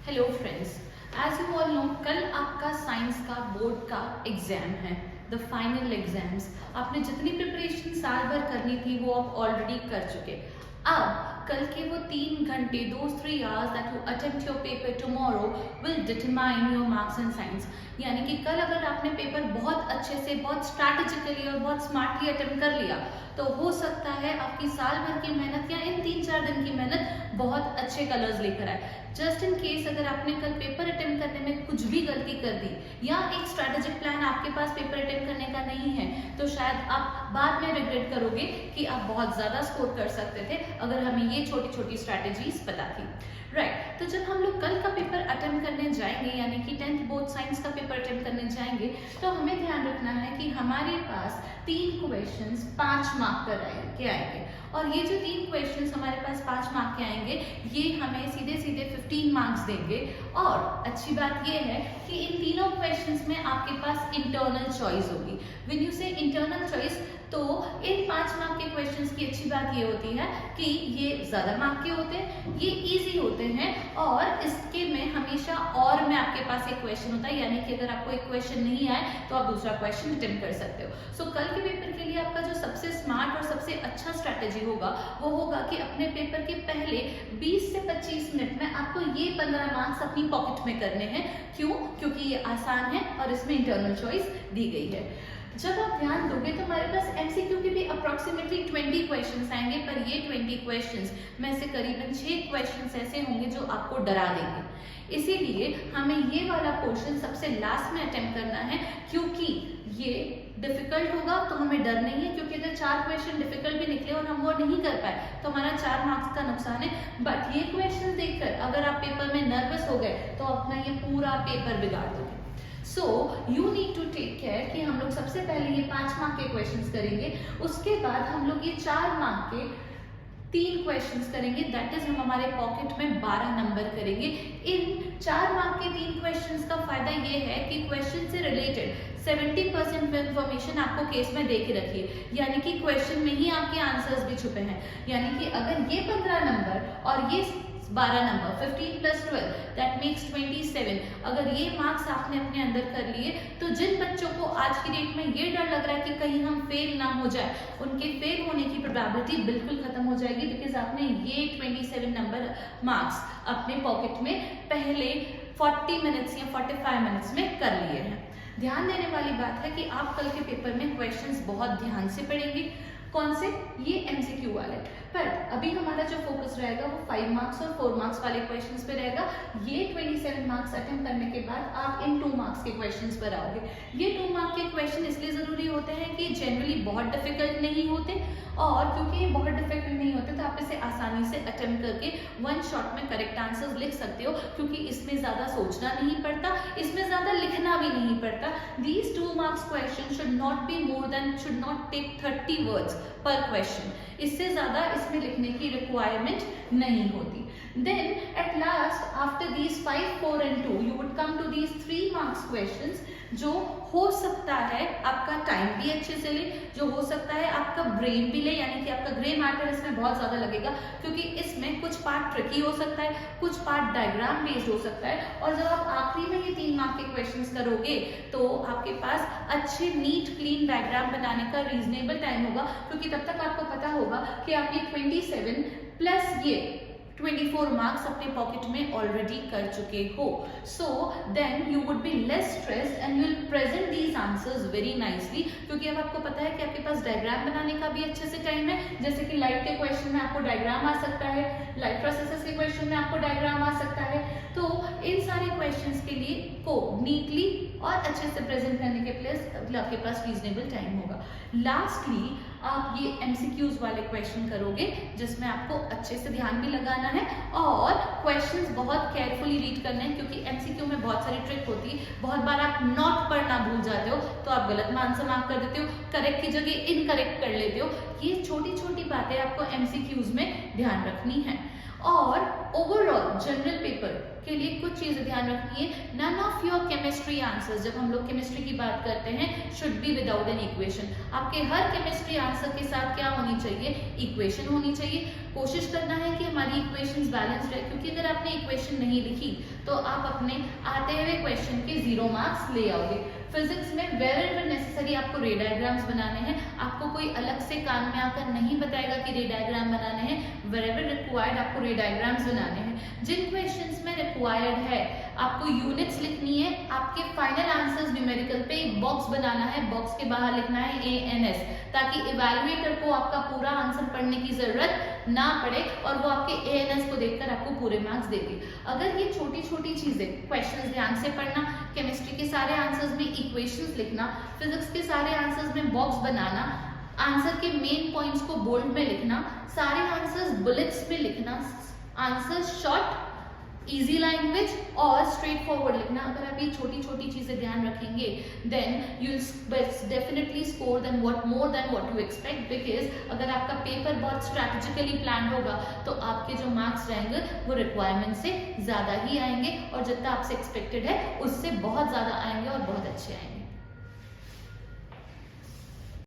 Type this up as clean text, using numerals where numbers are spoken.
Hello friends, as you all know कल आपका science का बोर्ड का एग्जाम है, द फाइनल एग्जाम्स। आपने जितनी प्रिपरेशन साल भर करनी थी वो आप ऑलरेडी कर चुके। अब कल के वो 3 घंटे, those 3 hours that you attempt your paper tomorrow will determine your marks in science। यानी कि कल अगर आपने पेपर बहुत अच्छे से, बहुत स्ट्रैटेजिकली और बहुत स्मार्टली अटेम्प्ट कर लिया तो हो सकता है आपकी साल भर की मेहनत या इन 3-4 दिन की मेहनत बहुत अच्छे कलर्स लेकर आए। जस्ट इन केस अगर आपने कल पेपर अटेम्प्ट करने में कुछ भी गलती कर दी या एक स्ट्रैटेजिक प्लान आपके पास पेपर अटेम्प्ट करने का नहीं है तो शायद आप बाद में रिग्रेट करोगे कि आप बहुत ज़्यादा स्कोर कर सकते थे अगर हमें ये छोटी छोटी स्ट्रैटेजीज पता थी। राइट, तो जब हम लोग कल का पेपर अटेम्प्ट करने जाएंगे यानी कि 10th बोर्ड साइंस का पेपर अटेम्प्ट करने जाएंगे तो हमें ध्यान रखना है कि हमारे पास 3 क्वेश्चंस 5 मार्क के आएंगे और ये जो 3 क्वेश्चंस हमारे पास 5 मार्क के आएंगे ये हमें सीधे सीधे 15 मार्क्स देंगे। और अच्छी बात ये है कि इन तीनों क्वेश्चंस में आपके पास इंटरनल चॉइस होगी। व्हेन यू से इंटरनल चॉइस तो इन 5 मार्क के क्वेश्चंस की अच्छी बात ये होती है कि ये ज़्यादा मार्क के होते हैं, ये इजी होते हैं और इसके में हमेशा और में आपके पास एक क्वेश्चन होता है, यानी कि अगर आपको एक क्वेश्चन नहीं आए तो आप दूसरा क्वेश्चन अटेम्प्ट कर सकते हो। सो कल के पेपर के लिए आपका जो सबसे स्मार्ट और सबसे अच्छा स्ट्रैटेजी होगा वो होगा कि अपने पेपर के पहले 20 से 25 मिनट में आपको ये 15 मार्क्स अपनी पॉकेट में करने हैं। क्यों? क्योंकि ये आसान है और इसमें इंटरनल चॉइस दी गई है। जब आप ध्यान दोगे तो हमारे पास एमसीक्यू के भी अप्रोक्सीमेटली 20 क्वेश्चंस आएंगे, पर ये 20 क्वेश्चंस में से करीबन 6 क्वेश्चंस ऐसे होंगे जो आपको डरा देंगे। इसीलिए हमें ये वाला पोर्शन सबसे लास्ट में अटेम्प्ट करना है क्योंकि ये डिफिकल्ट होगा तो हमें डर नहीं है, क्योंकि अगर 4 क्वेश्चन डिफिकल्ट भी निकले और हम वो नहीं कर पाए तो हमारा 4 मार्क्स का नुकसान है। बट ये क्वेश्चन देखकर अगर आप पेपर में नर्वस हो गए तो अपना ये पूरा पेपर बिगाड़ दोगे। So you need to take care कि हम लोग सबसे पहले ये 5 मार्क के क्वेश्चंस करेंगे, उसके बाद हम लोग ये 4 मार्क के 3 क्वेश्चंस करेंगे, दैट इज हम हमारे पॉकेट में 12 नंबर करेंगे। इन 4 मार्क के 3 क्वेश्चंस का फायदा ये है कि क्वेश्चन से रिलेटेड 70% इंफॉर्मेशन आपको केस में दे के रखिए, यानी कि क्वेश्चन में ही आपके आंसर्स भी छुपे हैं। यानी कि अगर ये 15 नंबर और ये 12 नंबर 15 + 12 दैट मेक्स 27, अगर ये मार्क्स आपने अपने अंदर कर लिए तो जिन बच्चों को आज की डेट में ये डर लग रहा है कि कहीं हम फेल ना हो जाए, उनके फेल होने की प्रोबेबिलिटी बिल्कुल खत्म हो जाएगी, बिकॉज आपने ये 27 नंबर मार्क्स अपने पॉकेट में पहले 40 मिनट्स या 45 मिनट्स में कर लिए हैं। ध्यान देने वाली बात है कि आप कल के पेपर में क्वेश्चंस बहुत ध्यान से पढ़ेंगे। कौन से? ये एमसीक्यू वाले। पर अभी हमारा जो फोकस रहेगा वो 5 मार्क्स और 4 मार्क्स वाले क्वेश्चंस पे रहेगा। ये 27 मार्क्स अटेम्प्ट करने के बाद आप इन 2 मार्क्स के क्वेश्चंस पर आओगे। ये 2 मार्क के क्वेश्चन इसलिए जरूरी होते हैं कि जनरली बहुत डिफिकल्ट नहीं होते, और क्योंकि ये बहुत डिफिकल्ट नहीं होते तो आप इसे आसानी से अटेम्प्ट करके 1 शॉट में करेक्ट आंसर्स लिख सकते हो, क्योंकि इसमें ज्यादा सोचना नहीं पड़ता, इसमें ज्यादा लिखना भी नहीं पड़ता। These 2 marks question should not take 30 words per question। इससे ज्यादा इसमें लिखने की रिक्वायरमेंट नहीं होती। Then at last after these 5, 4 and 2 you would come to these 3 marks questions, जो हो सकता है आपका टाइम भी अच्छे से ले, जो हो सकता है आपका ब्रेन भी ले, यानी कि आपका ग्रे मैटर इसमें बहुत ज्यादा लगेगा, क्योंकि इसमें कुछ पार्ट ट्रिकी हो सकता है, कुछ पार्ट डायग्राम बेस्ड हो सकता है। और जब आप आखिरी में ये 3 मार्क के क्वेश्चंस करोगे तो आपके पास अच्छे नीट क्लीन डायग्राम बनाने का रीजनेबल टाइम होगा, क्योंकि तब तक आपको पता होगा कि आप ये 27 प्लस ये 24 मार्क्स अपने पॉकेट में ऑलरेडी कर चुके हो। So then you would be less stressed and you will present these answers very nicely, क्योंकि अब आपको पता है कि आपके पास डायग्राम बनाने का भी अच्छे से टाइम है। जैसे कि लाइट के क्वेश्चन में आपको डायग्राम आ सकता है, लाइट प्रोसेसेस के क्वेश्चन में आपको डायग्राम आ सकता है। तो इन सारे क्वेश्चंस के लिए को नीटली और अच्छे से प्रेजेंट करने के लिए आपके पास रीजनेबल टाइम होगा। लास्टली आप ये एमसीक्यूज वाले क्वेश्चन करोगे जिसमें आपको अच्छे से ध्यान भी लगाना है और क्वेश्चंस बहुत केयरफुली रीड करने हैं, क्योंकि एमसीक्यू में बहुत सारी ट्रिक होती है। बहुत बार आप नॉट पढ़ना भूल जाते हो तो आप गलत आंसर मार्क कर देते हो, करेक्ट की जगह इनकरेक्ट कर लेते हो। ये छोटी छोटी बातें आपको एमसीक्यूज में ध्यान रखनी है। और ओवरऑल जनरल पेपर के लिए कुछ चीजें ध्यान रखनी है, none of your chemistry answers, जब हम लोग केमिस्ट्री की बात करते हैं, should be without an equation. आपके हर केमिस्ट्री आंसर के साथ क्या होनी चाहिए, इक्वेशन होनी चाहिए। कोशिश करना है कि हमारी इक्वेशंस बैलेंस्ड है, क्योंकि अगर आपने इक्वेशन नहीं लिखी तो आप अपने आते हुए क्वेश्चन के 0 मार्क्स ले आओगे। फिजिक्स में वेरेवर नेसेसरी आपको रे डायग्राम्स बनाने हैं, आपको कोई अलग से कान में आकर नहीं बताएगा कि रे डायग्राम बनाने हैं, वेरेवर रिक्वायर्ड आपको रे डायग्राम्स बनाने हैं। जिन क्वेश्चंस में रिक्वायर्ड है आपको यूनिट्स लिखनी है, आपके फाइनल आंसर्स न्यूमेरिकल पे एक बॉक्स बनाना है, बॉक्स के बाहर लिखना है ANS, ताकि इवैल्यूएटर को आपका पूरा आंसर पढ़ने की जरूरत ना पड़े और वो आपके ANS को देखकर आपको पूरे मार्क्स देगी। अगर ये छोटी छोटी चीजें, क्वेश्चंस ध्यान से पढ़ना, केमिस्ट्री के सारे आंसर्स में इक्वेशंस लिखना, फिजिक्स के सारे आंसर्स में बॉक्स बनाना, आंसर के मेन पॉइंट्स को बोल्ड में लिखना, सारे आंसर्स बुलेट्स में लिखना, आंसर शॉर्ट, इजी लैंग्वेज और स्ट्रेट फॉरवर्ड लिखना। अगर आप ये छोटी छोटी चीजें ध्यान रखेंगे then you definitely score then more than what you expect, because अगर आपका पेपर बहुत स्ट्रैटेजिकली प्लान होगा तो आपके जो मार्क्स रहेंगे वो रिक्वायरमेंट से ज्यादा ही आएंगे और जितना आपसे एक्सपेक्टेड है उससे बहुत ज्यादा आएंगे और बहुत अच्छे आएंगे।